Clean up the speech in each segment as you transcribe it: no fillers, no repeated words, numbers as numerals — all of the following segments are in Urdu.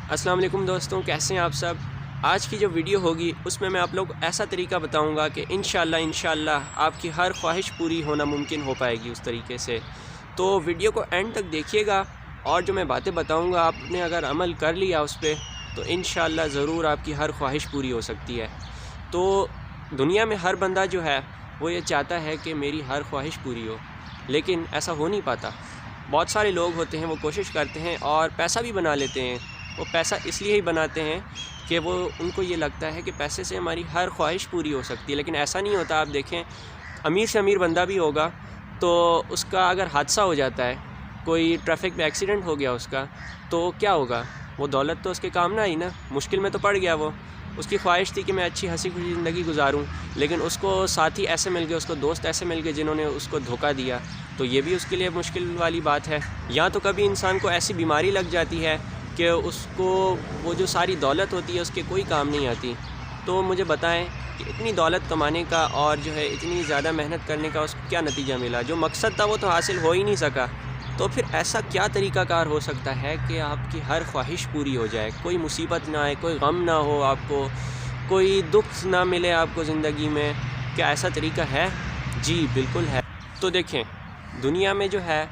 السلام علیکم دوستوں، کیسے ہیں آپ سب؟ آج کی جو ویڈیو ہوگی اس میں آپ لوگ کو ایسا طریقہ بتاؤں گا کہ انشاءاللہ آپ کی ہر خواہش پوری ہونا ممکن ہو پائے گی اس طریقے سے۔ تو ویڈیو کو اینڈ تک دیکھیے گا، اور جو میں باتیں بتاؤں گا آپ نے اگر عمل کر لیا اس پہ تو انشاءاللہ ضرور آپ کی ہر خواہش پوری ہو سکتی ہے۔ تو دنیا میں ہر بندہ جو ہے وہ یہ چاہتا ہے کہ میری ہر خواہش پوری ہو، لیکن ایسا ہو نہیں پاتا۔ بہت سارے لوگ ہوتے ہیں وہ کوشش کرتے ہیں اور پیسہ بھی بنا لیتے ہیں۔ وہ پیسہ اس لیے ہی بناتے ہیں کہ ان کو یہ لگتا ہے کہ پیسے سے ہماری ہر خواہش پوری ہو سکتی ہے، لیکن ایسا نہیں ہوتا۔ آپ دیکھیں، امیر سے امیر بندہ بھی ہوگا تو اس کا اگر حادثہ ہو جاتا ہے، کوئی ٹریفک میں ایکسیڈنٹ ہو گیا اس کا، تو کیا ہوگا؟ وہ دولت تو اس کے کام نہ آئی نا، مشکل میں تو پڑ گیا وہ۔ اس کی خواہش تھی کہ میں اچھی ہنسی خوشی زندگی گزاروں، لیکن اس کو ساتھی ایسے مل گئے، اس کو دوست ایسے مل گئے جنہوں نے اس کو دھوکہ دیا، تو یہ بھی اس کے لیے مشکل والی بات ہے۔ یا تو کبھی انسان کو ایسی بیماری لگ جاتی ہے کہ اس کو وہ جو ساری دولت ہوتی ہے اس کے کوئی کام نہیں آتی۔ تو مجھے بتائیں کہ اتنی دولت کمانے کا اور جو ہے اتنی زیادہ محنت کرنے کا اس کو کیا نتیجہ ملا؟ جو مقصد تھا وہ تو حاصل ہو ہی نہیں سکا۔ تو پھر ایسا کیا طریقہ کار ہو سکتا ہے کہ آپ کی ہر خواہش پوری ہو جائے، کوئی مصیبت نہ آئے، کوئی غم نہ ہو آپ کو، کوئی دکھ نہ ملے آپ کو زندگی میں؟ کیا ایسا طریقہ ہے؟ جی بالکل ہے۔ تو دیکھیں، دنیا میں جو ہے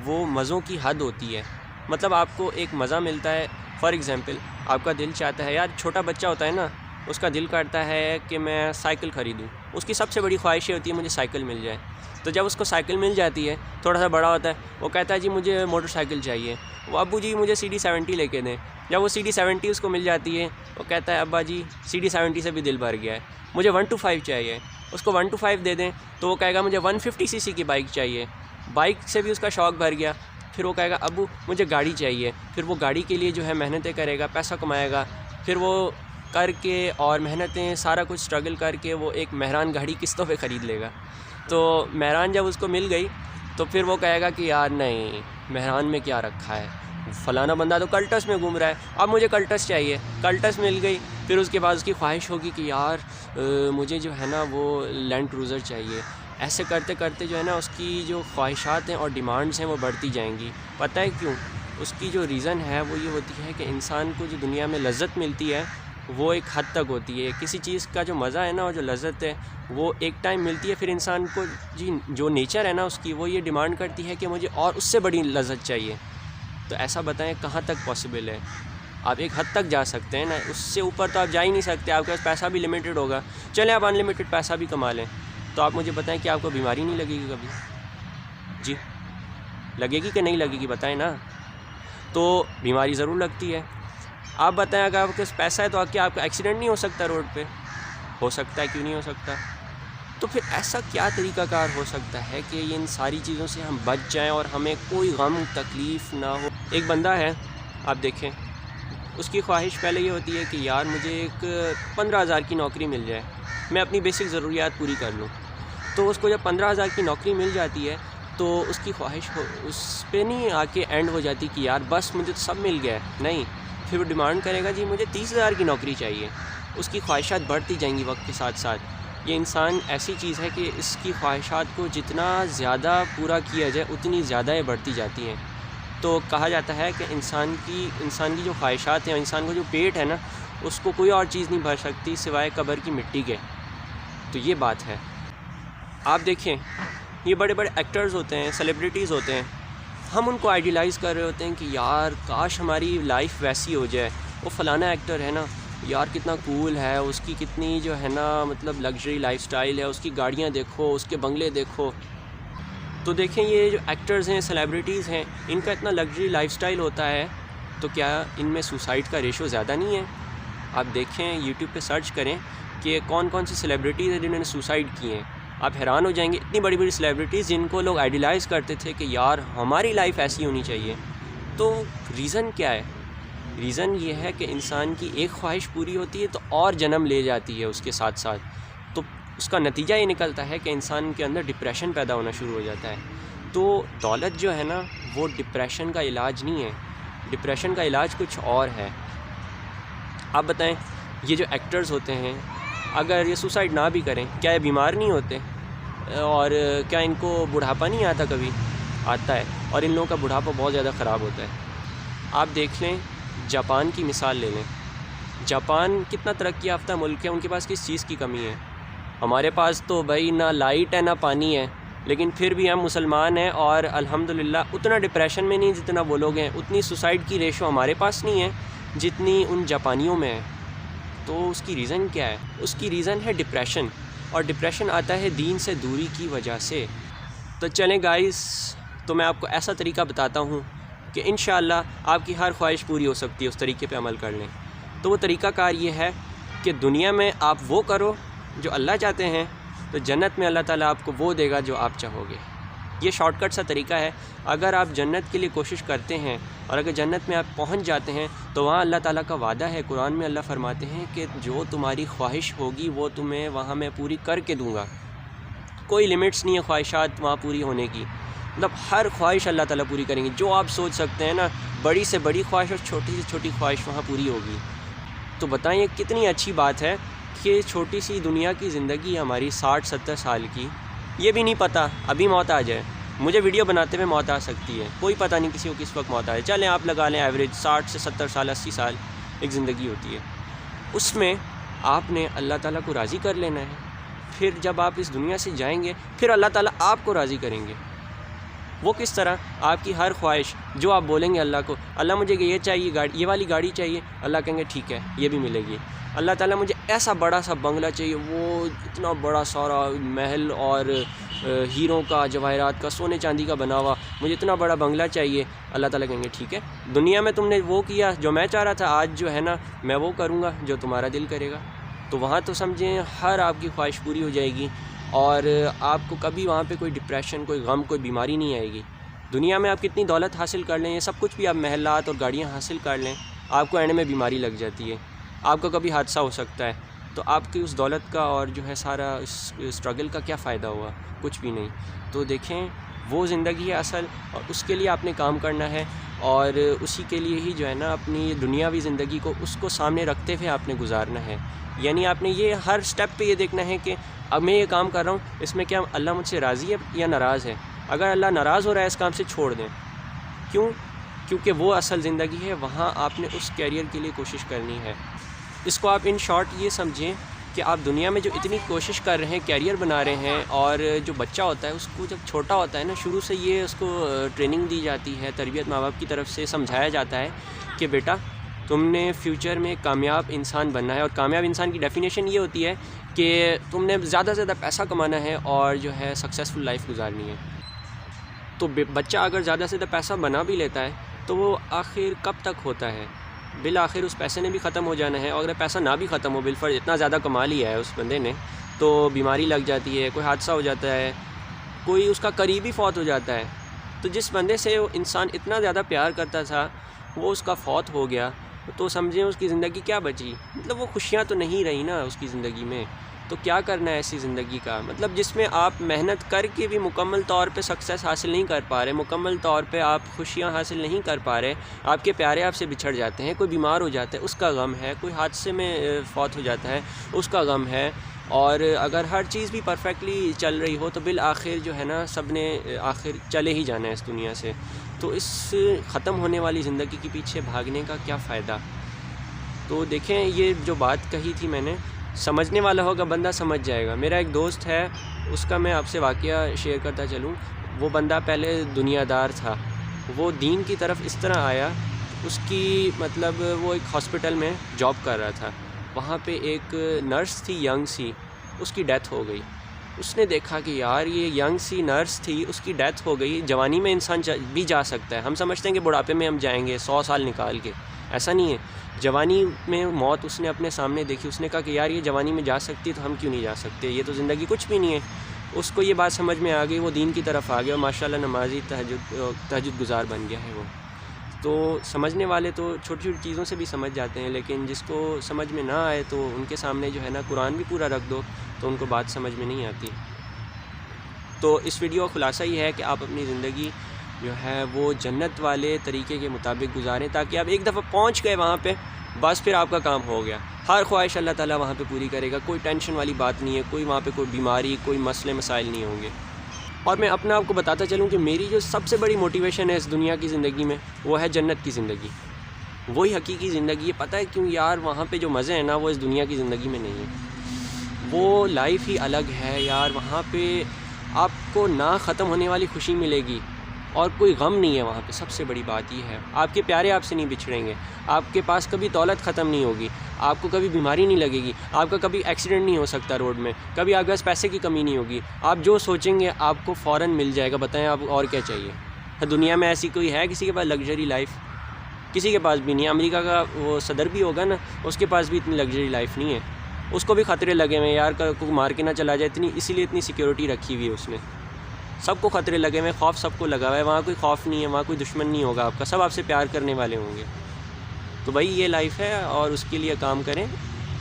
وہ مزوں کی حد ہوتی ہے۔ مطلب آپ کو ایک مزہ ملتا ہے، فار ایگزامپل آپ کا دل چاہتا ہے، یار چھوٹا بچہ ہوتا ہے نا، اس کا دل کرتا ہے کہ میں سائیکل خریدوں، اس کی سب سے بڑی خواہش یہ ہوتی ہے مجھے سائیکل مل جائے۔ تو جب اس کو سائیکل مل جاتی ہے، تھوڑا سا بڑا ہوتا ہے، وہ کہتا ہے جی مجھے موٹر سائیکل چاہیے، وہ ابو جی مجھے CD70 لے کے دیں۔ جب وہ CD70 اس کو مل جاتی ہے، وہ کہتا ہے ابا جی CD70 سے بھی دل بھر گیا ہے، مجھے 125 چاہیے۔ اس کو 125 دے دیں تو وہ کہے گا مجھے 150cc کی بائک چاہیے، بائک سے بھی اس کا شوق بھر گیا۔ پھر وہ کہے گا ابو مجھے گاڑی چاہیے، پھر وہ گاڑی کے لیے جو ہے محنتیں کرے گا، پیسہ کمائے گا، پھر وہ کر کے اور محنتیں سارا کچھ اسٹرگل کر کے وہ ایک مہران گاڑی قسطوں پہ خرید لے گا۔ تو مہران جب اس کو مل گئی تو پھر وہ کہے گا کہ یار نہیں، مہران میں کیا رکھا ہے، فلانا بندہ تو کلٹس میں گھوم رہا ہے، اب مجھے کلٹس چاہیے۔ کلٹس مل گئی، پھر اس کے بعد اس کی خواہش ہوگی کہ یار مجھے جو ہے نا وہ لینڈ کروزر چاہیے۔ ایسے کرتے کرتے جو ہے نا اس کی جو خواہشات ہیں اور ڈیمانڈز ہیں وہ بڑھتی جائیں گی۔ پتہ ہے کیوں؟ اس کی جو ریزن ہے وہ یہ ہوتی ہے کہ انسان کو جو دنیا میں لذت ملتی ہے وہ ایک حد تک ہوتی ہے۔ کسی چیز کا جو مزہ ہے نا اور جو لذت ہے وہ ایک ٹائم ملتی ہے، پھر انسان کو جو نیچر ہے نا اس کی، وہ یہ ڈیمانڈ کرتی ہے کہ مجھے اور اس سے بڑی لذت چاہیے۔ تو ایسا بتائیں کہاں تک پاسبل ہے؟ آپ ایک حد تک جا سکتے ہیں نا، اس سے اوپر تو آپ جا ہی نہیں سکتے، آپ کے پاس پیسہ بھی لمیٹڈ ہوگا۔ چلیں آپ انلمیٹڈ پیسہ بھی کما لیں، تو آپ مجھے بتائیں کہ آپ کو بیماری نہیں لگے گی کبھی؟ جی لگے گی کہ نہیں لگے گی؟ بتائیں نا۔ تو بیماری ضرور لگتی ہے۔ آپ بتائیں اگر آپ کے پاس پیسہ ہے تو کیا آپ کا ایکسیڈنٹ نہیں ہو سکتا روڈ پہ؟ ہو سکتا ہے، کیوں نہیں ہو سکتا؟ تو پھر ایسا کیا طریقہ کار ہو سکتا ہے کہ ان ساری چیزوں سے ہم بچ جائیں اور ہمیں کوئی غم تکلیف نہ ہو؟ ایک بندہ ہے، آپ دیکھیں، اس کی خواہش پہلے یہ ہوتی ہے کہ یار مجھے ایک 15,000 کی نوکری مل جائے، میں اپنی بیسک ضروریات پوری کر لوں۔ تو اس کو جب 15,000 کی نوکری مل جاتی ہے تو اس کی خواہش اس پہ نہیں آ کے اینڈ ہو جاتی کہ یار بس مجھے تو سب مل گیا ہے، نہیں، پھر وہ ڈیمانڈ کرے گا جی مجھے 30,000 کی نوکری چاہیے۔ اس کی خواہشات بڑھتی جائیں گی وقت کے ساتھ ساتھ۔ یہ انسان ایسی چیز ہے کہ اس کی خواہشات کو جتنا زیادہ پورا کیا جائے اتنی زیادہ یہ بڑھتی جاتی ہیں۔ تو کہا جاتا ہے کہ انسان کی جو خواہشات ہیں، انسان کو جو پیٹ ہے نا، اس کو کوئی اور چیز نہیں بھر سکتی سوائے قبر کی مٹی کے۔ تو یہ بات ہے۔ آپ دیکھیں، یہ بڑے بڑے ایکٹرز ہوتے ہیں، سیلیبریٹیز ہوتے ہیں، ہم ان کو آئیڈیلائز کر رہے ہوتے ہیں کہ یار کاش ہماری لائف ویسی ہو جائے۔ وہ فلانا ایکٹر ہے نا، یار کتنا کول ہے، اس کی کتنی جو ہے نا مطلب لگژری لائف سٹائل ہے، اس کی گاڑیاں دیکھو، اس کے بنگلے دیکھو۔ تو دیکھیں یہ جو ایکٹرز ہیں، سیلیبریٹیز ہیں، ان کا اتنا لگژری لائف سٹائل ہوتا ہے تو کیا ان میں سوسائڈ کا ریشو زیادہ نہیں ہے؟ آپ دیکھیں، یوٹیوب پہ سرچ کریں کہ کون کون سی سیلیبریٹیز ہیں جنہوں نے سوسائڈ کی ہیں۔ آپ حیران ہو جائیں گے، اتنی بڑی بڑی سیلیبریٹیز جن کو لوگ آئیڈیلائز کرتے تھے کہ یار ہماری لائف ایسی ہونی چاہیے۔ تو ریزن کیا ہے؟ ریزن یہ ہے کہ انسان کی ایک خواہش پوری ہوتی ہے تو اور جنم لے جاتی ہے اس کے ساتھ ساتھ، تو اس کا نتیجہ یہ نکلتا ہے کہ انسان کے اندر ڈپریشن پیدا ہونا شروع ہو جاتا ہے۔ تو دولت جو ہے نا وہ ڈپریشن کا علاج نہیں ہے، ڈپریشن کا علاج کچھ اور ہے۔ آپ بتائیں، یہ جو ایکٹرز ہوتے ہیں اگر یہ سوسائڈ نہ بھی کریں، کیا یہ بیمار نہیں ہوتے؟ اور کیا ان کو بڑھاپا نہیں آتا؟ کبھی آتا ہے، اور ان لوگوں کا بڑھاپا بہت زیادہ خراب ہوتا ہے۔ آپ دیکھ لیں جاپان کی مثال لے لیں. جاپان کتنا ترقی یافتہ ملک ہے, ان کے پاس کس چیز کی کمی ہے؟ ہمارے پاس تو بھائی نہ لائٹ ہے نہ پانی ہے, لیکن پھر بھی ہم مسلمان ہیں اور الحمدللہ اتنا ڈپریشن میں نہیں جتنا وہ لوگ ہیں. اتنی سوسائڈ کی ریشو ہمارے پاس نہیں ہے جتنی ان جاپانیوں میں ہے. تو اس کی ریزن کیا ہے؟ اس کی ریزن ہے ڈپریشن, اور ڈپریشن آتا ہے دین سے دوری کی وجہ سے. تو چلیں گائز, تو میں آپ کو ایسا طریقہ بتاتا ہوں کہ انشاءاللہ آپ کی ہر خواہش پوری ہو سکتی ہے. اس طریقے پہ عمل کر لیں. تو وہ طریقہ کار یہ ہے کہ دنیا میں آپ وہ کرو جو اللہ چاہتے ہیں, تو جنت میں اللہ تعالیٰ آپ کو وہ دے گا جو آپ چاہو گے. یہ شارٹ کٹ سا طریقہ ہے. اگر آپ جنت کے لیے کوشش کرتے ہیں اور اگر جنت میں آپ پہنچ جاتے ہیں تو وہاں اللہ تعالیٰ کا وعدہ ہے. قرآن میں اللہ فرماتے ہیں کہ جو تمہاری خواہش ہوگی وہ تمہیں وہاں میں پوری کر کے دوں گا. کوئی لمٹس نہیں ہے خواہشات وہاں پوری ہونے کی. مطلب ہر خواہش اللہ تعالیٰ پوری کریں گے. جو آپ سوچ سکتے ہیں نا, بڑی سے بڑی خواہش اور چھوٹی سے چھوٹی خواہش وہاں پوری ہوگی. تو بتائیں یہ کتنی اچھی بات ہے کہ چھوٹی سی دنیا کی زندگی ہماری 60-70 سال کی, یہ بھی نہیں پتہ ابھی موت آ جائے. مجھے ویڈیو بناتے ہوئے موت آ سکتی ہے, کوئی پتہ نہیں کسی کو کس وقت موت آئے. چلیں آپ لگا لیں ایوریج 60 سے 70 سال 80 سال ایک زندگی ہوتی ہے. اس میں آپ نے اللہ تعالیٰ کو راضی کر لینا ہے. پھر جب آپ اس دنیا سے جائیں گے پھر اللہ تعالیٰ آپ کو راضی کریں گے. وہ کس طرح؟ آپ کی ہر خواہش جو آپ بولیں گے اللہ کو, اللہ مجھے یہ چاہیے, گاڑی یہ والی گاڑی چاہیے, اللہ کہیں گے ٹھیک ہے یہ بھی ملے گی. اللہ تعالیٰ مجھے ایسا بڑا سا بنگلہ چاہیے, وہ اتنا بڑا سارا محل اور ہیروں کا, جواہرات کا, سونے چاندی کا بنا ہوا, مجھے اتنا بڑا بنگلہ چاہیے. اللہ تعالیٰ کہیں گے ٹھیک ہے, دنیا میں تم نے وہ کیا جو میں چاہ رہا تھا, آج جو ہے نا میں وہ کروں گا جو تمہارا دل کرے گا. تو وہاں تو سمجھیں ہر آپ کی خواہش پوری ہو جائے گی اور آپ کو کبھی وہاں پہ کوئی ڈپریشن, کوئی غم, کوئی بیماری نہیں آئے گی. دنیا میں آپ کتنی دولت حاصل کر لیں, یہ سب کچھ بھی آپ محلات اور گاڑیاں حاصل کر لیں, آپ کو اینڈ میں بیماری لگ جاتی ہے, آپ کا کبھی حادثہ ہو سکتا ہے. تو آپ کی اس دولت کا اور جو ہے سارا اس اسٹرگل کا کیا فائدہ ہوا؟ کچھ بھی نہیں. تو دیکھیں وہ زندگی ہے اصل, اور اس کے لیے آپ نے کام کرنا ہے, اور اسی کے لیے ہی جو ہے نا اپنی دنیاوی زندگی کو اس کو سامنے رکھتے ہوئے آپ نے گزارنا ہے. یعنی آپ نے یہ ہر سٹیپ پہ یہ دیکھنا ہے کہ اب میں یہ کام کر رہا ہوں, اس میں کیا اللہ مجھ سے راضی ہے یا ناراض ہے. اگر اللہ ناراض ہو رہا ہے اس کام سے چھوڑ دیں. کیوں؟ کیونکہ وہ اصل زندگی ہے, وہاں آپ نے اس کیریئر کے لیے کوشش کرنی ہے. اس کو آپ ان شارٹ یہ سمجھیں کہ آپ دنیا میں جو اتنی کوشش کر رہے ہیں, کیریئر بنا رہے ہیں, اور جو بچہ ہوتا ہے اس کو جب چھوٹا ہوتا ہے نا, شروع سے یہ اس کو ٹریننگ دی جاتی ہے, تربیت ماں باپ کی طرف سے سمجھایا جاتا ہے کہ بیٹا تم نے فیوچر میں کامیاب انسان بننا ہے, اور کامیاب انسان کی ڈیفینیشن یہ ہوتی ہے کہ تم نے زیادہ سے زیادہ پیسہ کمانا ہے اور جو ہے سکسیزفل لائف گزارنی ہے. تو بچہ اگر زیادہ سے زیادہ پیسہ بنا بھی لیتا ہے تو وہ آخر کب تک ہوتا ہے؟ بالآخر اس پیسے نے بھی ختم ہو جانا ہے, اور اگر پیسہ نہ بھی ختم ہو, بالفرض اتنا زیادہ کما لیا ہے اس بندے نے, تو بیماری لگ جاتی ہے, کوئی حادثہ ہو جاتا ہے, کوئی اس کا قریبی فوت ہو جاتا ہے. تو جس بندے سے وہ انسان اتنا زیادہ پیار کرتا تھا وہ اس کا فوت ہو گیا, تو سمجھیں اس کی زندگی کیا بچی؟ مطلب وہ خوشیاں تو نہیں رہی نا اس کی زندگی میں. تو کیا کرنا ہے ایسی زندگی کا, مطلب جس میں آپ محنت کر کے بھی مکمل طور پہ سکسیس حاصل نہیں کر پا رہے, مکمل طور پہ آپ خوشیاں حاصل نہیں کر پا رہے, آپ کے پیارے آپ سے بچھڑ جاتے ہیں, کوئی بیمار ہو جاتا ہے اس کا غم ہے, کوئی حادثے میں فوت ہو جاتا ہے اس کا غم ہے, اور اگر ہر چیز بھی پرفیکٹلی چل رہی ہو تو بالآخر جو ہے نا سب نے آخر چلے ہی جانا ہے اس دنیا سے. تو اس ختم ہونے والی زندگی کے پیچھے بھاگنے کا کیا فائدہ؟ تو دیکھیں یہ جو بات کہی تھی میں نے, سمجھنے والا ہوگا بندہ سمجھ جائے گا. میرا ایک دوست ہے, اس کا میں آپ سے واقعہ شیئر کرتا چلوں. وہ بندہ پہلے دنیا دار تھا, وہ دین کی طرف اس طرح آیا, اس کی مطلب وہ ایک ہاسپٹل میں جاب کر رہا تھا, وہاں پہ ایک نرس تھی ینگ سی, اس کی ڈیتھ ہو گئی. اس نے دیکھا کہ یار یہ ینگ سی نرس تھی, اس کی ڈیتھ ہو گئی. جوانی میں انسان بھی جا سکتا ہے, ہم سمجھتے ہیں کہ بڑھاپے میں ہم جائیں گے 100 سال نکال کے, ایسا نہیں ہے. جوانی میں موت اس نے اپنے سامنے دیکھی, اس نے کہا کہ یار یہ جوانی میں جا سکتی ہے تو ہم کیوں نہیں جا سکتے, یہ تو زندگی کچھ بھی نہیں ہے. اس کو یہ بات سمجھ میں آ گئی, وہ دین کی طرف آ گیا, اور ماشاءاللہ نمازی تہجد گزار بن گیا ہے وہ. تو سمجھنے والے تو چھوٹی چھوٹی چیزوں سے بھی سمجھ جاتے ہیں, لیکن جس کو سمجھ میں نہ آئے تو ان کے سامنے جو ہے نا قرآن بھی پورا رکھ دو تو ان کو بات سمجھ میں نہیں آتی. تو اس ویڈیو کا خلاصہ یہ ہے کہ آپ اپنی زندگی جو ہے وہ جنت والے طریقے کے مطابق گزاریں, تاکہ آپ ایک دفعہ پہنچ گئے وہاں پہ, بس پھر آپ کا کام ہو گیا. ہر خواہش اللہ تعالیٰ وہاں پہ پوری کرے گا, کوئی ٹینشن والی بات نہیں ہے, کوئی وہاں پہ کوئی بیماری, کوئی مسئلے مسائل نہیں ہوں گے. اور میں اپنا آپ کو بتاتا چلوں کہ میری جو سب سے بڑی موٹیویشن ہے اس دنیا کی زندگی میں وہ ہے جنت کی زندگی. وہی حقیقی زندگی ہے. پتہ ہے کیوں یار؟ وہاں پہ جو مزے ہیں نا وہ اس دنیا کی زندگی میں نہیں ہے. وہ لائف ہی الگ ہے یار. وہاں پہ آپ کو نہ ختم ہونے والی خوشی ملے گی اور کوئی غم نہیں ہے وہاں پہ. سب سے بڑی بات یہ ہے. آپ کے پیارے آپ سے نہیں بچھڑیں گے. آپ کے پاس کبھی دولت ختم نہیں ہوگی. آپ کو کبھی بیماری نہیں لگے گی. آپ کا کبھی ایکسیڈنٹ نہیں ہو سکتا روڈ میں. کبھی آپ کے پاس پیسے کی کمی نہیں ہوگی. آپ جو سوچیں گے آپ کو فوراً مل جائے گا. بتائیں آپ اور کیا چاہیے؟ دنیا میں ایسی کوئی ہے کسی کے پاس لگژری لائف؟ کسی کے پاس بھی نہیں ہے. امریکہ کا وہ صدر بھی ہوگا نا، اس کے پاس بھی اتنی لگژری لائف نہیں ہے. اس کو بھی خطرے لگے ہوئے ہیں یار، کوئی مار کے نہ چلا جائے. اسی لیے اتنی سیکیورٹی رکھی ہوئی ہے اس نے. سب کو خطرے لگے ہوئے ہیں، خوف سب کو لگا ہوا ہے. وہاں کوئی خوف نہیں ہے، وہاں کوئی دشمن نہیں ہوگا آپ کا. سب آپ سے پیار کرنے والے ہوں گے. تو بھائی یہ لائف ہے اور اس کے لیے کام کریں.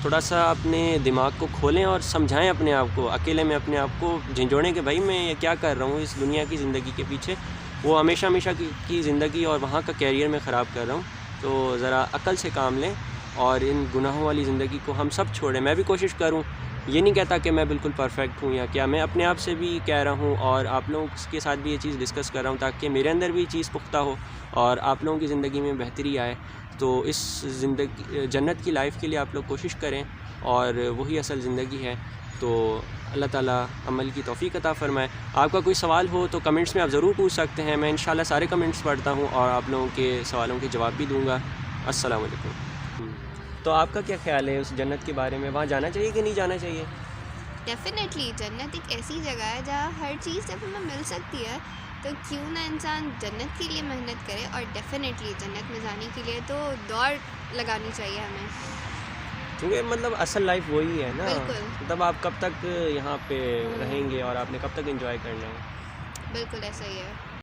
تھوڑا سا اپنے دماغ کو کھولیں اور سمجھائیں اپنے آپ کو. اکیلے میں اپنے آپ کو جھنجھوڑیں کہ بھائی میں یہ کیا کر رہا ہوں اس دنیا کی زندگی کے پیچھے. وہ ہمیشہ کی زندگی اور وہاں کا کیریئر میں خراب کر رہا ہوں. تو ذرا عقل سے کام لیں اور ان گناہوں والی زندگی کو ہم سب چھوڑیں. میں بھی کوشش کروں. یہ نہیں کہتا کہ میں بالکل پرفیکٹ ہوں یا کیا. میں اپنے آپ سے بھی کہہ رہا ہوں اور آپ لوگوں کے ساتھ بھی یہ چیز ڈسکس کر رہا ہوں تاکہ میرے اندر بھی چیز پختہ ہو اور آپ لوگوں کی زندگی میں بہتری آئے. تو اس زندگی جنت کی لائف کے لیے آپ لوگ کوشش کریں اور وہی اصل زندگی ہے. تو اللہ تعالیٰ عمل کی توفیق عطا فرمائے. آپ کا کوئی سوال ہو تو کمنٹس میں آپ ضرور پوچھ سکتے ہیں. میں انشاءاللہ سارے کمنٹس پڑھتا ہوں اور آپ لوگوں کے سوالوں کے جواب بھی دوں گا. السلام علیکم. تو آپ کا کیا خیال ہے اس جنت کے بارے میں؟ وہاں جانا چاہیے کہ نہیں جانا چاہیے؟ ڈیفینیٹلی جنت ایک ایسی جگہ ہے جہاں ہر چیز جب ہمیں مل سکتی ہے تو کیوں نہ انسان جنت کے لیے محنت کرے. اور ڈیفینیٹلی جنت میں جانے کے لیے تو دوڑ لگانی چاہیے ہمیں، کیونکہ مطلب اصل لائف وہی ہے نا. بالکل مطلب آپ کب تک یہاں پہ رہیں گے اور آپ نے کب تک انجوائے کرنا ہے. بالکل ایسا ہی ہے.